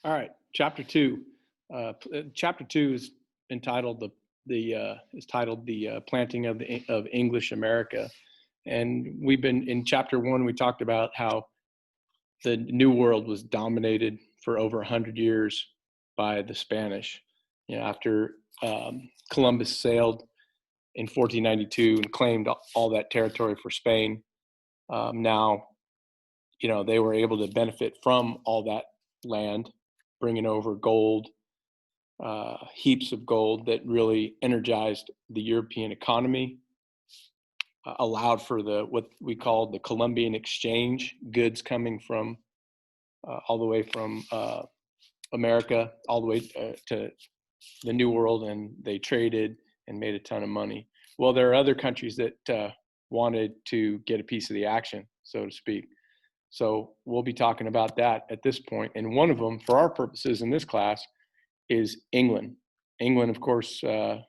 All right, chapter two. Chapter two is entitled the planting of English America, and we've been in chapter one. We talked about how the New World was dominated for over 100 years by the Spanish. After Columbus sailed in 1492 and claimed all that territory for Spain, now they were able to benefit from all that land, bringing over gold, heaps of gold that really energized the European economy, allowed for what we call the Columbian Exchange, goods coming from all the way from America all the way to the New World, and they traded and made a ton of money. Well, there are other countries that wanted to get a piece of the action, so to speak. So we'll be talking about that at this point. And one of them, for our purposes in this class, is England. England, of course, I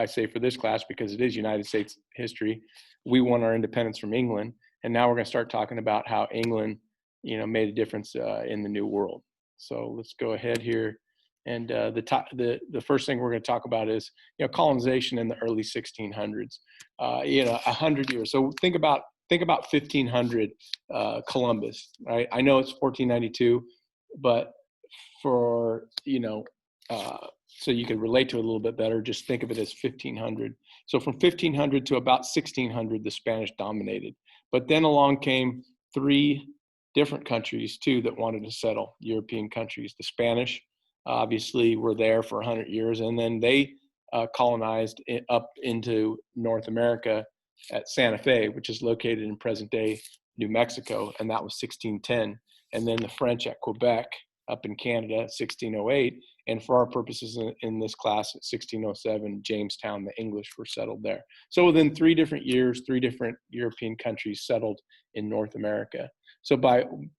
say for this class because it is United States history. We won our independence from England, and now we're going to start talking about how England, made a difference in the New World. So let's go ahead here, and the first thing we're going to talk about is colonization in the early 1600s. 100 years. So think about 1500 Columbus, right? I know it's 1492, but for so you can relate to it a little bit better, just think of it as 1500. So from 1500 to about 1600, the Spanish dominated. But then along came three different countries too that wanted to settle, European countries. The Spanish obviously were there for 100 years, and then they colonized up into North America at Santa Fe, which is located in present-day New Mexico, and that was 1610. And then the French at Quebec up in Canada, 1608. And for our purposes in this class, at 1607, Jamestown, the English were settled there. So within 3 different years, 3 different European countries settled in North America. So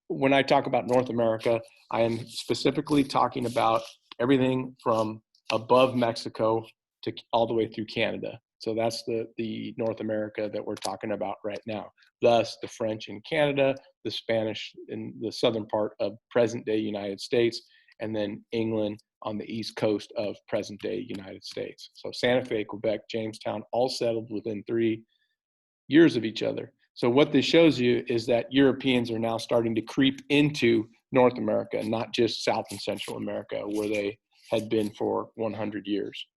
when I talk about North America, I am specifically talking about everything from above Mexico to all the way through Canada. So that's the North America that we're talking about right now. Thus, the French in Canada, the Spanish in the southern part of present-day United States, and then England on the east coast of present-day United States. So Santa Fe, Quebec, Jamestown, all settled within 3 years of each other. So what this shows you is that Europeans are now starting to creep into North America, not just South and Central America, where they had been for 100 years.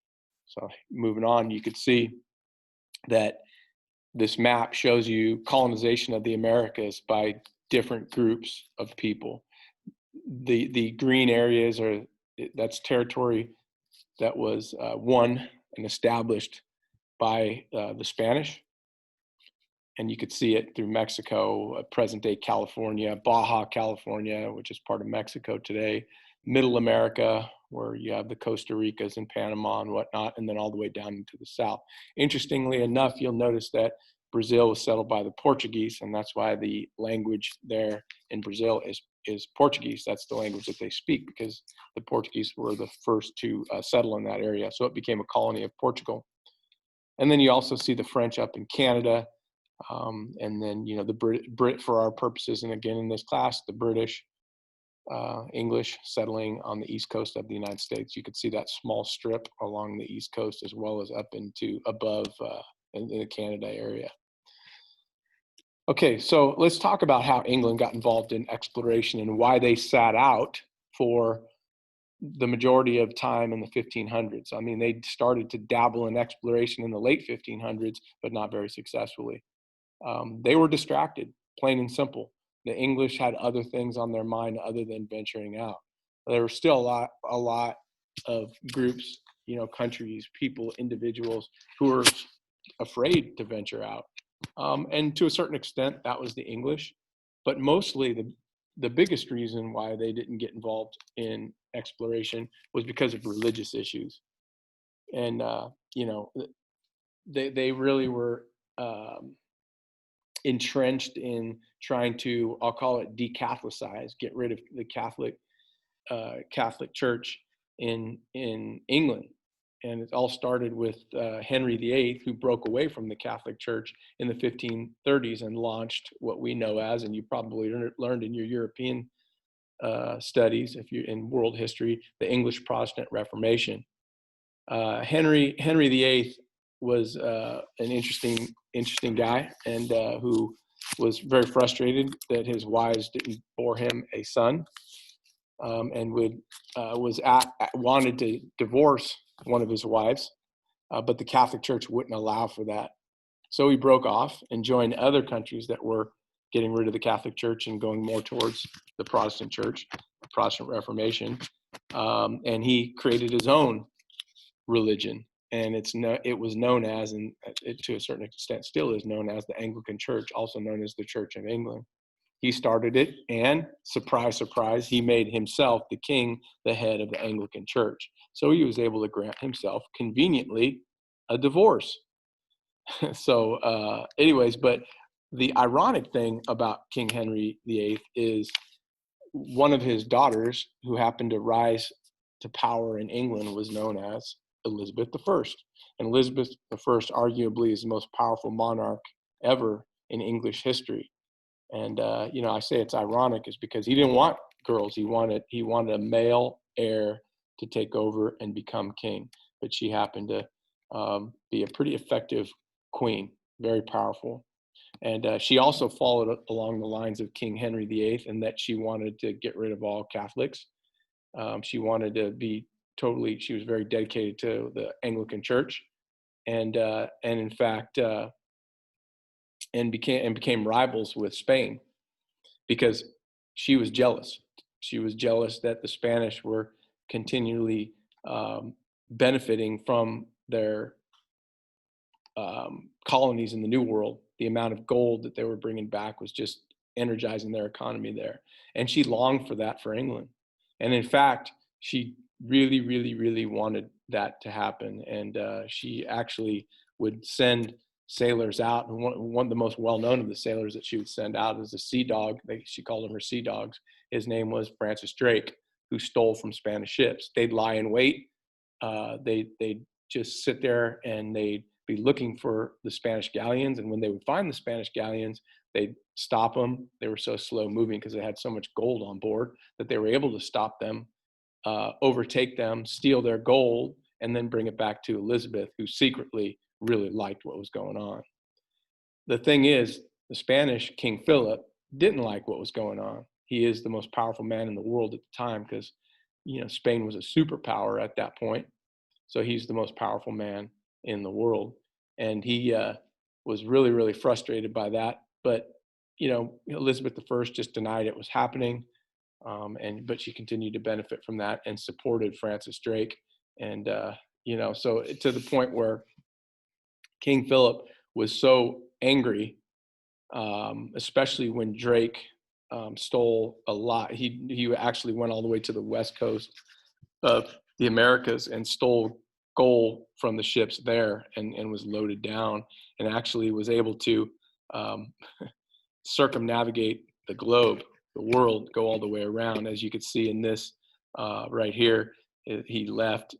So moving on, you could see that this map shows you colonization of the Americas by different groups of people. The green areas that's territory that was won and established by the Spanish. And you could see it through Mexico, present-day California, Baja California, which is part of Mexico today, Middle America, where you have the Costa Ricas and Panama and whatnot, and then all the way down into the south. Interestingly enough, you'll notice that Brazil was settled by the Portuguese, and that's why the language there in Brazil is Portuguese. That's the language that they speak, because the Portuguese were the first to settle in that area. So it became a colony of Portugal. And then you also see the French up in Canada, and then the Brit for our purposes, and again in this class, the British, English settling on the east coast of the United States. You could see that small strip along the east coast as well as up into above in the Canada area. Okay, so let's talk about how England got involved in exploration and why they sat out for the majority of time in the 1500s. I mean, they started to dabble in exploration in the late 1500s, but not very successfully. They were distracted, plain and simple. The English had other things on their mind other than venturing out. There were still a lot of groups, countries, people, individuals who were afraid to venture out. And to a certain extent, that was the English. But mostly the biggest reason why they didn't get involved in exploration was because of religious issues. And, they really were entrenched in trying to, I'll call it, decatholicize, get rid of the Catholic Church in England. And it all started with Henry VIII, who broke away from the Catholic Church in the 1530s and launched what we know as, and you probably learned in your European studies, if you're in world history, the English Protestant Reformation. Henry VIII was an interesting guy, and who was very frustrated that his wives didn't bore him a son, and wanted to divorce one of his wives, but the Catholic Church wouldn't allow for that. So he broke off and joined other countries that were getting rid of the Catholic Church and going more towards the Protestant Church, the Protestant Reformation, and he created his own religion, and it was known as, and it, to a certain extent still is known as, the Anglican Church, also known as the Church of England. He started it, and surprise, surprise, he made himself the king, the head of the Anglican Church. So he was able to grant himself conveniently a divorce. So anyways, but the ironic thing about King Henry VIII is one of his daughters, who happened to rise to power in England, was known as Elizabeth I. And Elizabeth I arguably is the most powerful monarch ever in English history. And I say it's ironic is because he didn't want girls. He wanted a male heir to take over and become king. But she happened to be a pretty effective queen, very powerful. And she also followed along the lines of King Henry VIII, in that she wanted to get rid of all Catholics. She wanted to be she was very dedicated to the Anglican Church, and in fact, and became rivals with Spain, because she was jealous. She was jealous that the Spanish were continually benefiting from their colonies in the New World. The amount of gold that they were bringing back was just energizing their economy there. And she longed for that for England. And in fact, she really, really, really wanted that to happen. And she actually would send sailors out. And one of the most well-known of the sailors that she would send out is a sea dog. She called them her sea dogs. His name was Francis Drake, who stole from Spanish ships. They'd lie in wait. They'd just sit there, and they'd be looking for the Spanish galleons. And when they would find the Spanish galleons, they'd stop them. They were so slow moving because they had so much gold on board that they were able to stop them, overtake them, steal their gold, and then bring it back to Elizabeth, who secretly really liked what was going on. The thing is, the Spanish King Philip didn't like what was going on. He is the most powerful man in the world at the time, because Spain was a superpower at that point. So he's the most powerful man in the world. And he was really, really frustrated by that. But, Elizabeth I just denied it was happening. But she continued to benefit from that and supported Francis Drake. And, so to the point where King Philip was so angry, especially when Drake stole a lot. He actually went all the way to the west coast of the Americas and stole gold from the ships there, and was loaded down, and actually was able to circumnavigate the globe, the world, go all the way around. As you can see in this right here, he left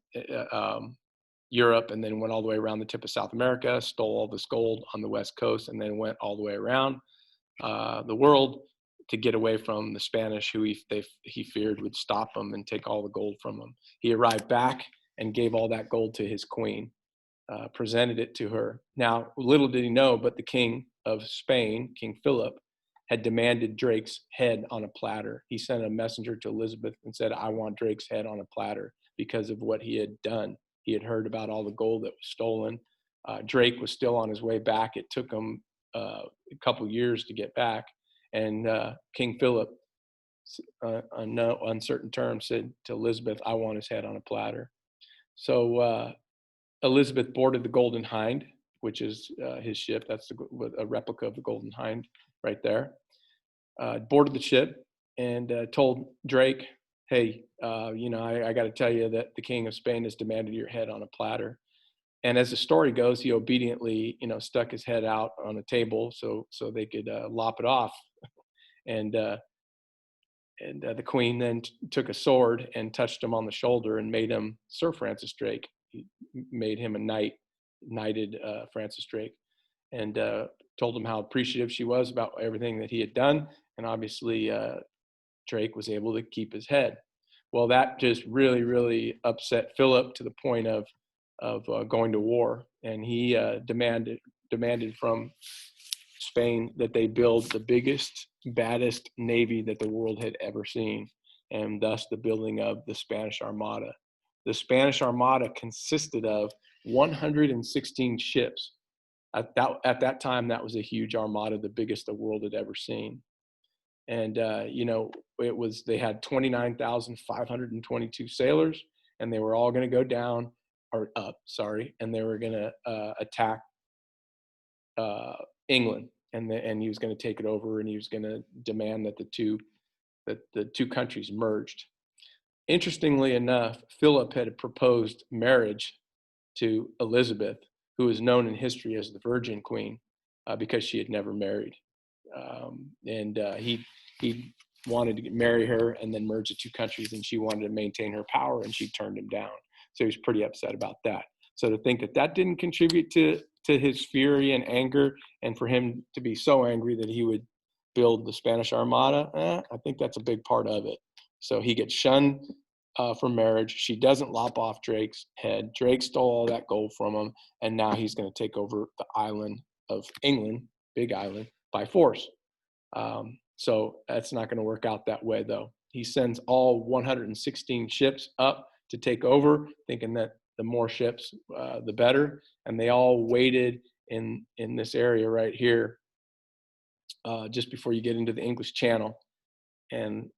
Europe and then went all the way around the tip of South America, stole all this gold on the west coast, and then went all the way around the world to get away from the Spanish, who he feared would stop him and take all the gold from him. He arrived back and gave all that gold to his queen, presented it to her. Now, little did he know, but the King of Spain, King Philip, had demanded Drake's head on a platter. He sent a messenger to Elizabeth and said, "I want Drake's head on a platter," because of what he had done. He had heard about all the gold that was stolen. Drake was still on his way back. It took him a couple years to get back. And King Philip, on no uncertain terms, said to Elizabeth, "I want his head on a platter." So Elizabeth boarded the Golden Hind, which is his ship. That's a replica of the Golden Hind right there. Boarded the ship and told Drake, "Hey, I got to tell you that the King of Spain has demanded your head on a platter." And as the story goes, he obediently, stuck his head out on a table so they could lop it off. And the Queen then took a sword and touched him on the shoulder and made him Sir Francis Drake. He made him a knight, knighted Francis Drake, and told him how appreciative she was about everything that he had done. And obviously, Drake was able to keep his head. Well, that just really, really upset Philip to the point of going to war, and he demanded from Spain that they build the biggest, baddest navy that the world had ever seen, and thus the building of the Spanish Armada. The Spanish Armada consisted of 116 ships. At that time, that was a huge armada, the biggest the world had ever seen. And they had 29,522 sailors, and they were all going to go down or up, and they were going to attack England, and he was going to take it over, and he was going to demand that the two countries merged. Interestingly enough, Philip had proposed marriage to Elizabeth, who is known in history as the Virgin Queen, because she had never married. He wanted to marry her and then merge the two countries, and she wanted to maintain her power, and she turned him down. So he was pretty upset about that. So to think that didn't contribute to his fury and anger, and for him to be so angry that he would build the Spanish Armada, I think that's a big part of it. So he gets shunned from marriage. She doesn't lop off Drake's head. Drake stole all that gold from him, and now he's going to take over the island of England, Big Island, by force. So that's not going to work out that way, though. He sends all 116 ships up to take over, thinking that the more ships, the better. And they all waited in this area right here, just before you get into the English Channel. And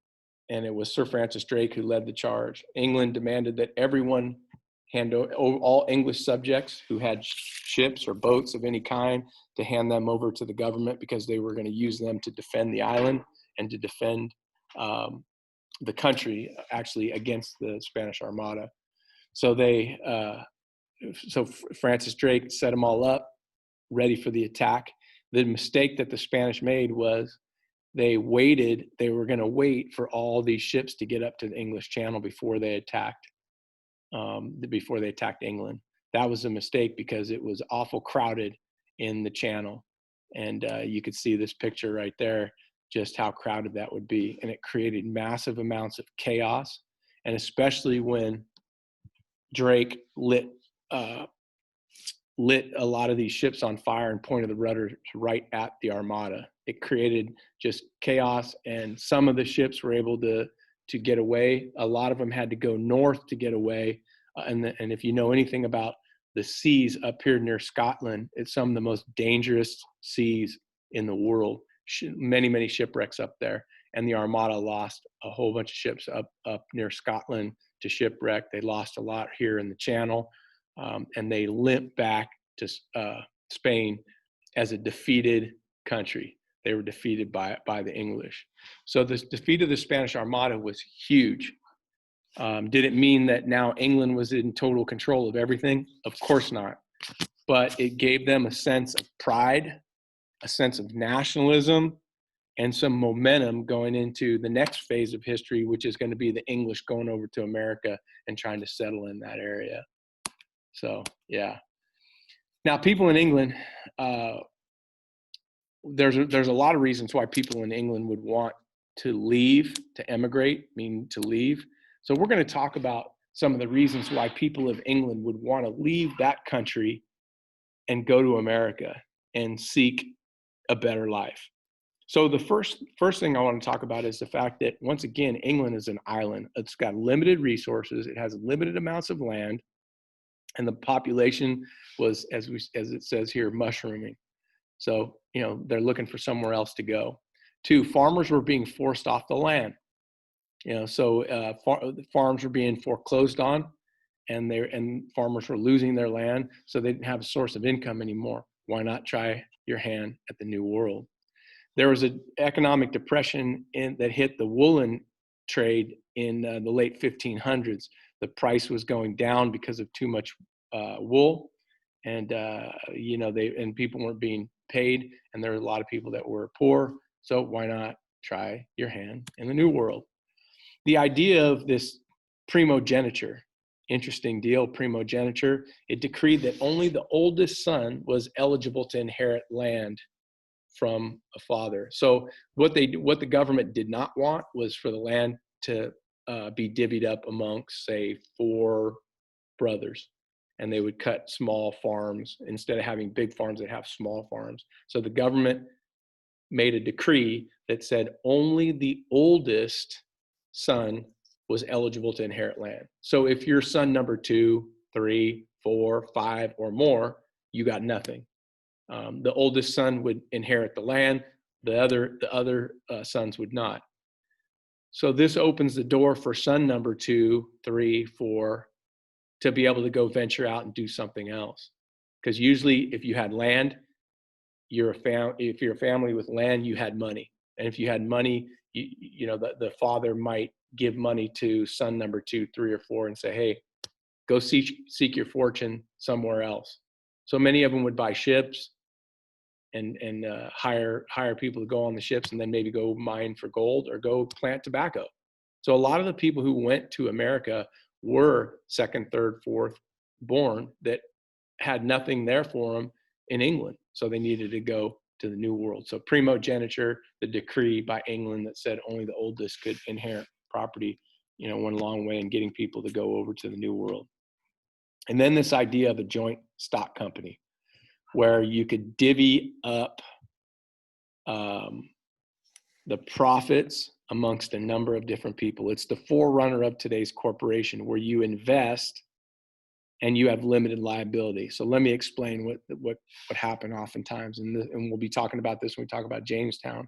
it was Sir Francis Drake who led the charge. England demanded that everyone hand over, all English subjects who had ships or boats of any kind, to hand them over to the government, because they were going to use them to defend the island and to defend the country actually against the Spanish Armada. So Francis Drake set them all up, ready for the attack. The mistake that the Spanish made was they were going to wait for all these ships to get up to the English Channel before they attacked England. That was a mistake, because it was awful crowded in the channel. And you could see this picture right there, just how crowded that would be. And it created massive amounts of chaos. And especially when Drake lit a lot of these ships on fire and pointed the rudders right at the Armada. It created just chaos, and some of the ships were able to get away. A lot of them had to go north to get away. And if you know anything about the seas up here near Scotland, it's some of the most dangerous seas in the world. Many, many shipwrecks up there. And the Armada lost a whole bunch of ships up near Scotland to shipwreck. They lost a lot here in the Channel. And they limped back to Spain as a defeated country. They were defeated by the English. So this defeat of the Spanish Armada was huge. Did it mean that now England was in total control of everything? Of course not. But it gave them a sense of pride, a sense of nationalism, and some momentum going into the next phase of history, which is going to be the English going over to America and trying to settle in that area. So, yeah. Now, people in England, there's a lot of reasons why people in England would want to leave, to emigrate, meaning to leave. So we're going to talk about some of the reasons why people of England would want to leave that country and go to America and seek a better life. So the first thing I want to talk about is the fact that, once again, England is an island. It's got limited resources. It has limited amounts of land. And the population was, as it says here, mushrooming. So, they're looking for somewhere else to go. 2, farmers were being forced off the land. Farms were being foreclosed on, and farmers were losing their land, so they didn't have a source of income anymore. Why not try your hand at the New World? There was an economic depression that hit the woolen trade in the late 1500s. The price was going down because of too much wool, and people weren't being paid, and there were a lot of people that were poor. So why not try your hand in the New World? The idea of this primogeniture, interesting deal, primogeniture. It decreed that only the oldest son was eligible to inherit land from a father. So what the government did not want was for the land to be divvied up amongst, say, 4 brothers, and they would cut small farms instead of having big farms. They have small farms. So the government made a decree that said only the oldest son was eligible to inherit land. So if you're son number 2, 3, 4, 5, or more, you got nothing. The oldest son would inherit the land. The other sons would not. So this opens the door for son number 2, 3, 4 to be able to go venture out and do something else. Because usually, if you had land, if you're a family with land, you had money, and if you had money, the father might give money to son number 2, 3, or 4 and say, hey, go seek your fortune somewhere else. So many of them would buy ships and hire people to go on the ships and then maybe go mine for gold or go plant tobacco. So a lot of the people who went to America were second, third, fourth born that had nothing there for them in England. So they needed to go to the New World. So primogeniture, the decree by England that said only the oldest could inherit property, went a long way in getting people to go over to the New World. And then this idea of a joint stock company, where you could divvy up the profits amongst a number of different people. It's the forerunner of today's corporation, where you invest and you have limited liability. So let me explain what happened oftentimes, and we'll be talking about this when we talk about Jamestown.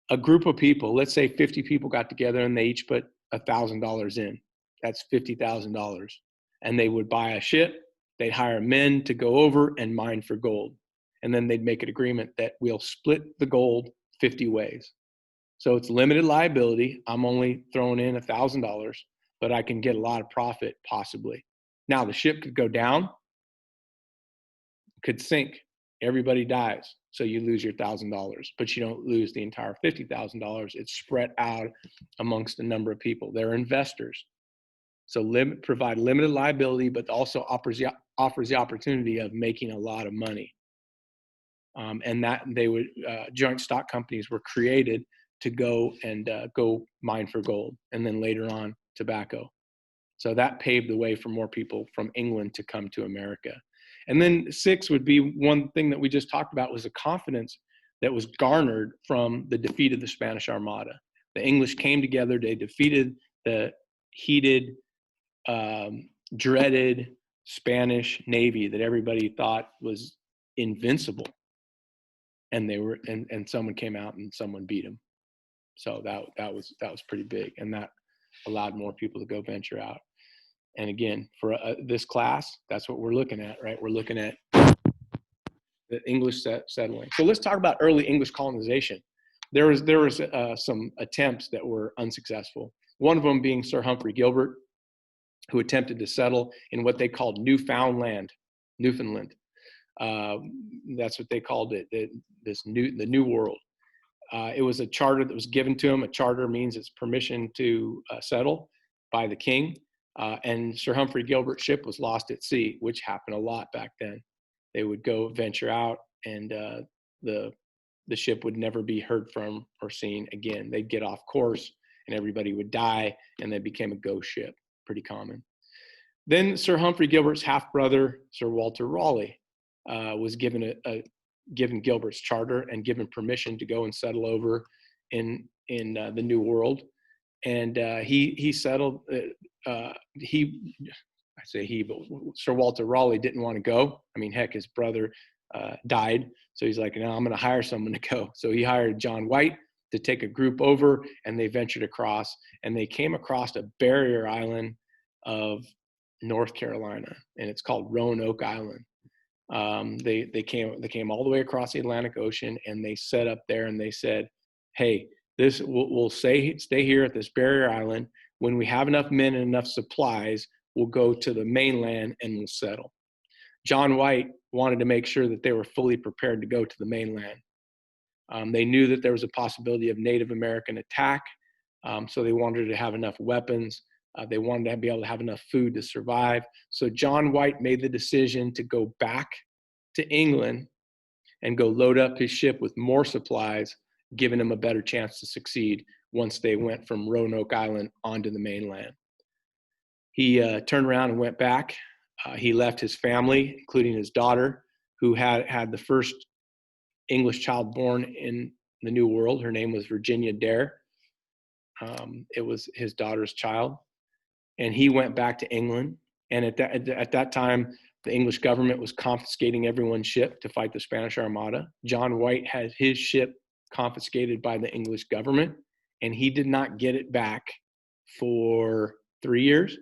A group of people, let's say 50 people got together and they each put $1,000 in. That's $50,000. And they would buy a ship, they'd hire men to go over and mine for gold. And then they'd make an agreement that we'll split the gold 50 ways. So it's limited liability. I'm only throwing in $1,000, but I can get a lot of profit possibly. Now the ship could go down, could sink, everybody dies. So you lose your $1,000, but you don't lose the entire $50,000. It's spread out amongst a number of people. They're investors. So provide limited liability, but also offers the opportunity of making a lot of money. And that joint stock companies were created to go mine for gold, and then later on tobacco. So that paved the way for more people from England to come to America. And then 6 would be one thing that we just talked about, was the confidence that was garnered from the defeat of the Spanish Armada. The English came together, they defeated the heated, dreaded Spanish Navy that everybody thought was invincible. And and someone came out and someone beat them. So that was pretty big, and that allowed more people to go venture out. And again, for this class, that's what we're looking at, right? We're looking at the English settling. So let's talk about early English colonization. There was some attempts that were unsuccessful. One of them being Sir Humphrey Gilbert, who attempted to settle in what they called Newfoundland. That's what they called it, the New World. It was a charter that was given to him. A charter means it's permission to settle by the king. And Sir Humphrey Gilbert's ship was lost at sea, which happened a lot back then. They would go venture out, and the ship would never be heard from or seen again. They'd get off course, and everybody would die, and they became a ghost ship. Pretty common. Then Sir Humphrey Gilbert's half-brother, Sir Walter Raleigh, was given given Gilbert's charter and given permission to go and settle over in the New World. And he settled. But Sir Walter Raleigh didn't want to go. I mean, heck, his brother died, so he's like, no, I'm going to hire someone to go. So he hired John White to take a group over, and they ventured across, and they came across a barrier island of North Carolina, and it's called Roanoke Island. They came all the way across the Atlantic Ocean, and they set up there, and they said, hey, we'll stay here at this barrier island. When we have enough men and enough supplies, we'll go to the mainland and we'll settle. John White wanted to make sure that they were fully prepared to go to the mainland. They knew that there was a possibility of Native American attack, so they wanted to have enough weapons. They wanted to be able to have enough food to survive. So John White made the decision to go back to England and go load up his ship with more supplies, giving him a better chance to succeed once they went from Roanoke Island onto the mainland. He turned around and went back. He left his family, including his daughter, who had the first English child born in the New World. Her name was Virginia Dare. It was his daughter's child. And he went back to England. And at that time, the English government was confiscating everyone's ship to fight the Spanish Armada. John White had his ship confiscated by the English government, and he did not get it back for 3 years.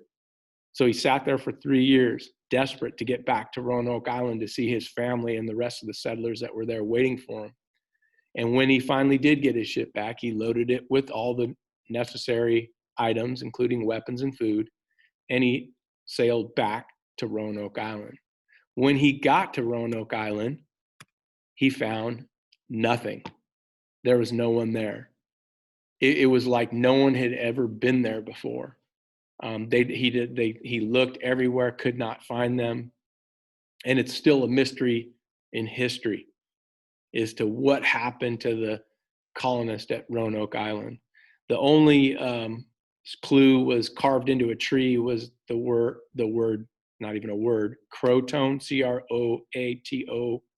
So he sat there for 3 years, desperate to get back to Roanoke Island to see his family and the rest of the settlers that were there waiting for him. And when he finally did get his ship back, he loaded it with all the necessary items, including weapons and food, and he sailed back to Roanoke Island. When he got to Roanoke Island, he found nothing. There was no one there. It was like no one had ever been there before. He looked everywhere, could not find them. And it's still a mystery in history as to what happened to the colonists at Roanoke Island. The only clue was carved into a tree was the word, not even a word, Croatoan,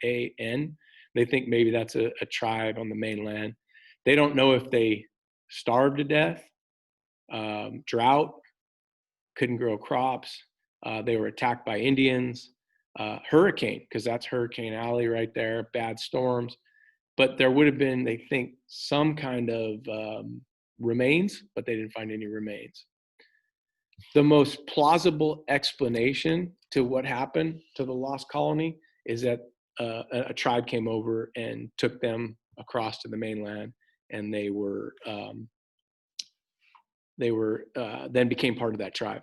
Croatoan. They think maybe that's a tribe on the mainland. They don't know if they starved to death, drought, couldn't grow crops. They were attacked by Indians, hurricane, because that's Hurricane Alley right there, bad storms. But there would have been, they think, some kind of remains, but they didn't find any remains. The most plausible explanation to what happened to the lost colony is that a tribe came over and took them across to the mainland, and they were then became part of that tribe.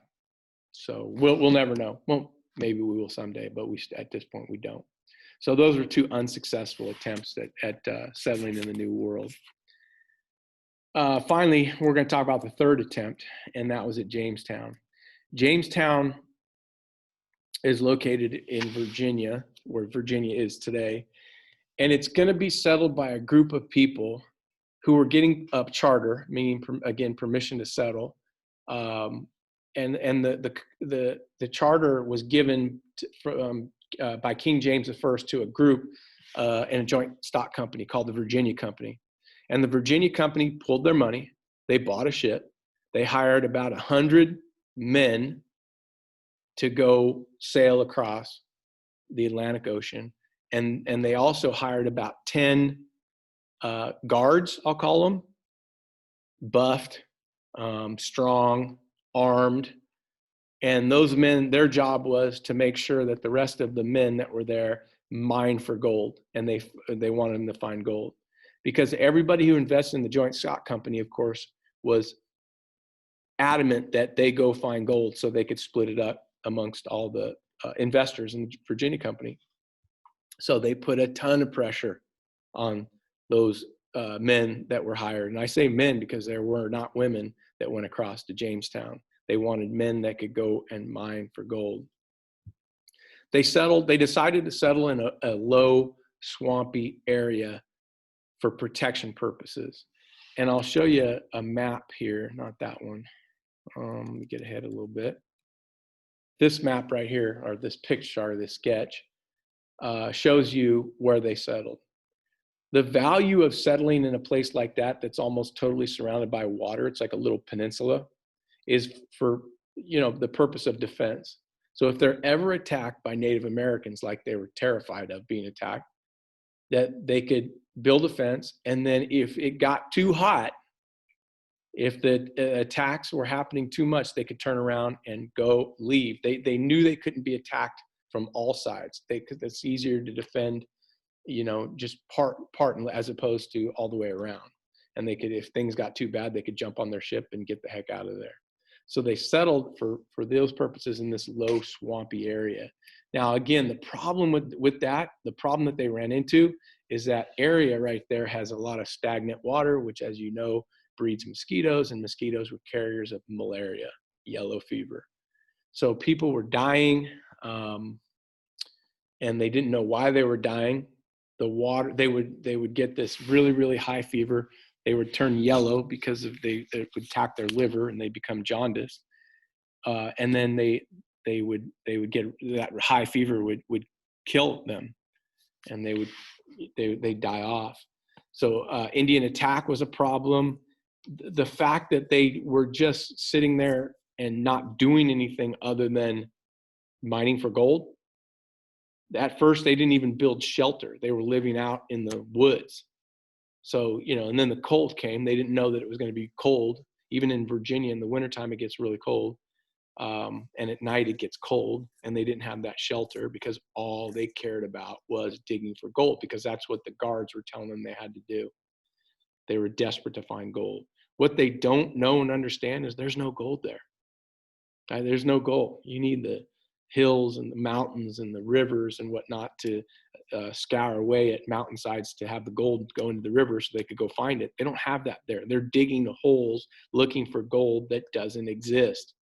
So we'll never know. Well, maybe we will someday, but at this point we don't. So those were two unsuccessful attempts at settling in the New World. Finally, we're going to talk about the third attempt, and that was at Jamestown. Jamestown is located in Virginia, where Virginia is today, and it's going to be settled by a group of people who were getting a charter, meaning, again, permission to settle. And the charter was given by King James I to a group in a joint stock company called the Virginia Company. And the Virginia Company pulled their money. They bought a ship. They hired about 100 men to go sail across the Atlantic Ocean. And they also hired about 10 guards, I'll call them, buffed, strong, armed. And those men, their job was to make sure that the rest of the men that were there mined for gold, and they wanted them to find gold. Because everybody who invested in the joint stock company, of course, was adamant that they go find gold so they could split it up amongst all the investors in the Virginia Company. So they put a ton of pressure on those men that were hired. And I say men because there were not women that went across to Jamestown. They wanted men that could go and mine for gold. They decided to settle in a low, swampy area for protection purposes. And I'll show you a map here, not that one. Let me get ahead a little bit. This map right here, or this picture, this sketch, shows you where they settled. The value of settling in a place like that that's almost totally surrounded by water, it's like a little peninsula, is for the purpose of defense. So if they're ever attacked by Native Americans, like they were terrified of being attacked, that they could build a fence, and then if it got too hot, if the attacks were happening too much, they could turn around and go leave. They knew they couldn't be attacked from all sides. It's easier to defend, just part as opposed to all the way around. And they could, if things got too bad, they could jump on their ship and get the heck out of there. So they settled for those purposes in this low, swampy area. Now, again, the problem with that, the problem that they ran into is that area right there has a lot of stagnant water, which, as you know, breeds mosquitoes, and mosquitoes were carriers of malaria, yellow fever. So people were dying, and they didn't know why they were dying. the water, they would get this really, really high fever. They would turn yellow because it would attack their liver and they become jaundiced. And then they would get that high fever would kill them, and they die off. So Indian attack was a problem. The fact that they were just sitting there and not doing anything other than mining for gold. At first, they didn't even build shelter. They were living out in the woods. So, and then the cold came. They didn't know that it was going to be cold. Even in Virginia, in the wintertime, it gets really cold. And at night, it gets cold. And they didn't have that shelter because all they cared about was digging for gold, because that's what the guards were telling them they had to do. They were desperate to find gold. What they don't know and understand is there's no gold there. Right? There's no gold. You need the hills and the mountains and the rivers and whatnot to scour away at mountainsides to have the gold go into the river so they could go find it. They don't have that there. They're digging the holes looking for gold that doesn't exist.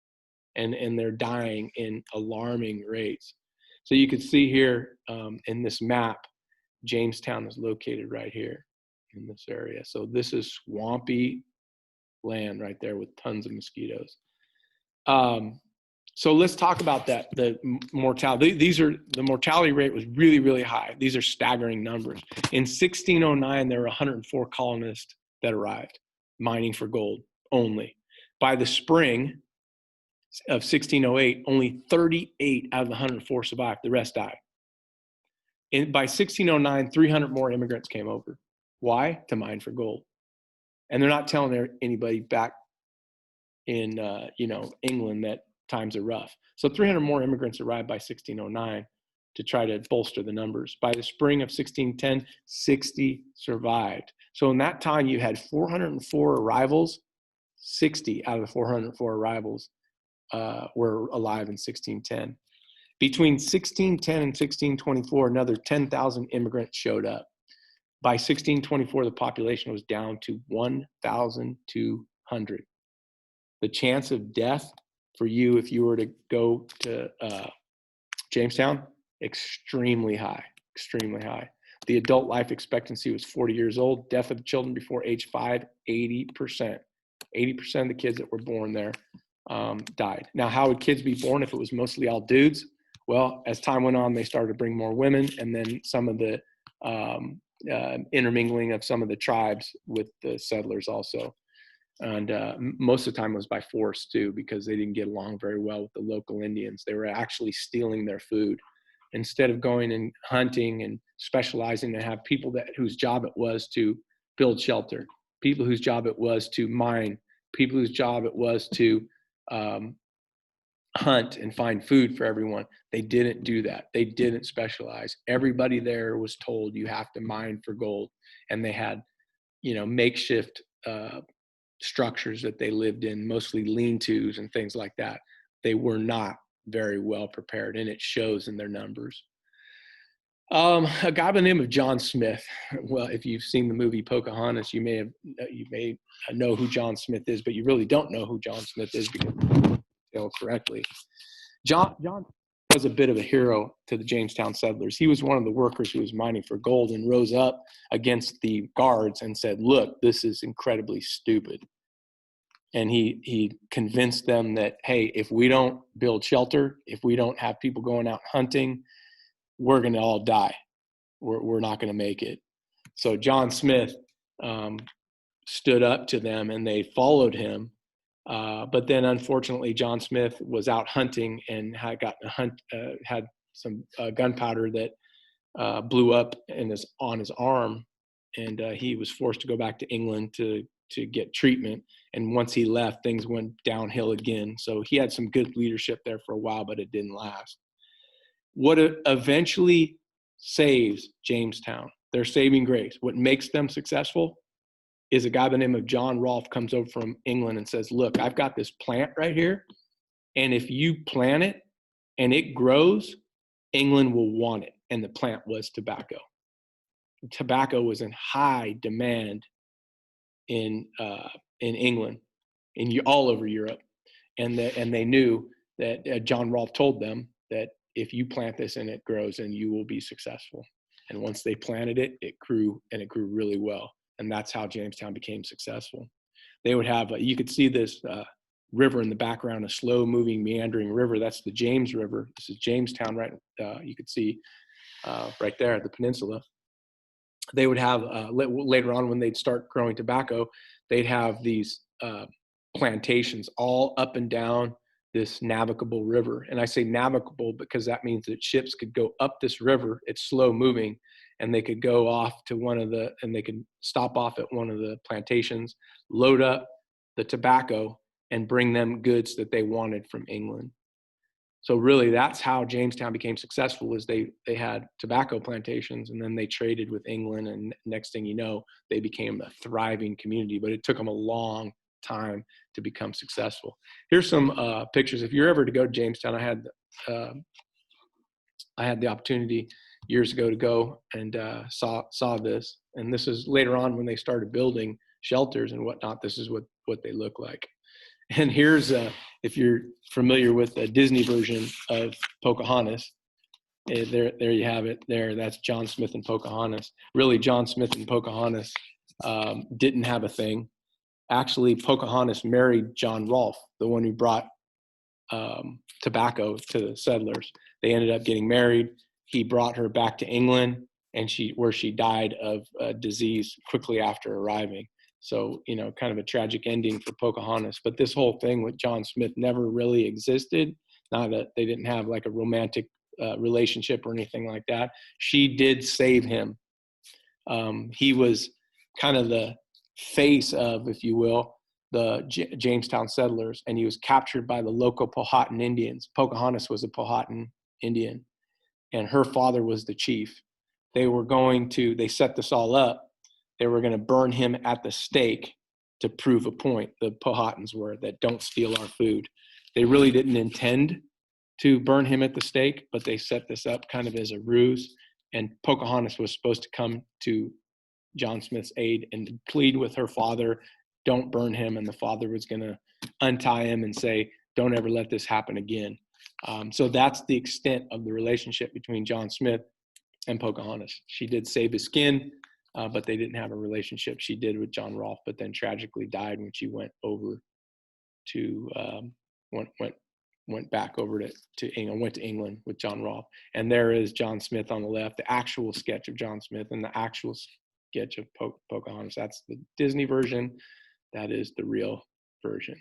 And they're dying in alarming rates. So you can see here in this map, Jamestown is located right here in this area. So this is swampy land right there with tons of mosquitoes. So let's talk about that. The mortality. The mortality rate was really, really high. These are staggering numbers. In 1609, there were 104 colonists that arrived, mining for gold only. By the spring of 1608, only 38 out of the 104 survived. The rest died. By 1609, 300 more immigrants came over. Why? To mine for gold. And they're not telling anybody back in England that times are rough. So 300 more immigrants arrived by 1609 to try to bolster the numbers. By the spring of 1610, 60 survived. So in that time, you had 404 arrivals. 60 out of the 404 arrivals were alive in 1610. Between 1610 and 1624, another 10,000 immigrants showed up. By 1624, the population was down to 1,200. The chance of death for you if you were to go to Jamestown, extremely high, extremely high. The adult life expectancy was 40 years old. Death of children before age 5, 80%. 80% of the kids that were born there died. Now, how would kids be born if it was mostly all dudes? Well, as time went on, they started to bring more women, and then some of the intermingling of some of the tribes with the settlers also. And most of the time it was by force too, because they didn't get along very well with the local Indians. They were actually stealing their food. Instead of going and hunting and specializing to have people whose job it was to build shelter, people whose job it was to mine, people whose job it was to hunt and find food for everyone. They didn't do that. They didn't specialize. Everybody there was told you have to mine for gold. And they had, makeshift structures that they lived in, mostly lean-tos and things like that. They were not very well prepared, and it shows in their numbers. A guy by the name of John Smith. Well, if you've seen the movie Pocahontas, you may know who John Smith is, but you really don't know who John Smith is because you tell correctly. John was a bit of a hero to the Jamestown settlers. He was one of the workers who was mining for gold and rose up against the guards and said, "Look, this is incredibly stupid." And he convinced them that, hey, if we don't build shelter, if we don't have people going out hunting, we're going to all die. We're not going to make it. So John Smith stood up to them, and they followed him. But then, unfortunately, John Smith was out hunting and had some gunpowder that blew up on his arm, and he was forced to go back to England to get treatment. And once he left, things went downhill again. So he had some good leadership there for a while, but it didn't last. What eventually saves Jamestown, their saving grace, what makes them successful, is a guy by the name of John Rolfe comes over from England and says, "Look, I've got this plant right here, and if you plant it and it grows, England will want it." And the plant was tobacco. Tobacco was in high demand in England, all over Europe, and they knew that John Rolfe told them that if you plant this and it grows, and you will be successful. And once they planted it, it grew, and it grew really well. And that's how Jamestown became successful. They would have, you could see this river in the background, a slow moving meandering river. That's the James River. This is Jamestown, right? You could see right there at the peninsula. They would have, later on when they'd start growing tobacco, they'd have these plantations all up and down this navigable river. And I say navigable because that means that ships could go up this river. It's slow moving, and they could go off to and they could stop off at one of the plantations, load up the tobacco, and bring them goods that they wanted from England. So really, that's how Jamestown became successful, is they had tobacco plantations, and then they traded with England, and next thing you know, they became a thriving community. But it took them a long time to become successful. Here's some pictures. If you're ever to go to Jamestown, I had the opportunity years ago to go and saw this. And this is later on when they started building shelters and whatnot. This is what they look like. And here's, if you're familiar with the Disney version of Pocahontas, there you have it there. That's John Smith and Pocahontas. Really, John Smith and Pocahontas didn't have a thing. Actually, Pocahontas married John Rolfe, the one who brought tobacco to the settlers. They ended up getting married. He brought her back to England, and where she died of a disease quickly after arriving. So, kind of a tragic ending for Pocahontas. But this whole thing with John Smith never really existed. Not that they didn't have like a romantic relationship or anything like that. She did save him. He was kind of the face of, if you will, the Jamestown settlers, and he was captured by the local Powhatan Indians. Pocahontas was a Powhatan Indian, and her father was the chief. They set this all up. They were going to burn him at the stake to prove a point. The Powhatans were, that don't steal our food. They really didn't intend to burn him at the stake, but they set this up kind of as a ruse. And Pocahontas was supposed to come to John Smith's aid and plead with her father, don't burn him. And the father was going to untie him and say, don't ever let this happen again. So that's the extent of the relationship between John Smith and Pocahontas. She did save his skin, but they didn't have a relationship. She did with John Rolfe, but then tragically died when she went over to went back over to England, went to England with John Rolfe. And there is John Smith on the left, the actual sketch of John Smith, and the actual sketch of Pocahontas. That's the Disney version. That is the real version.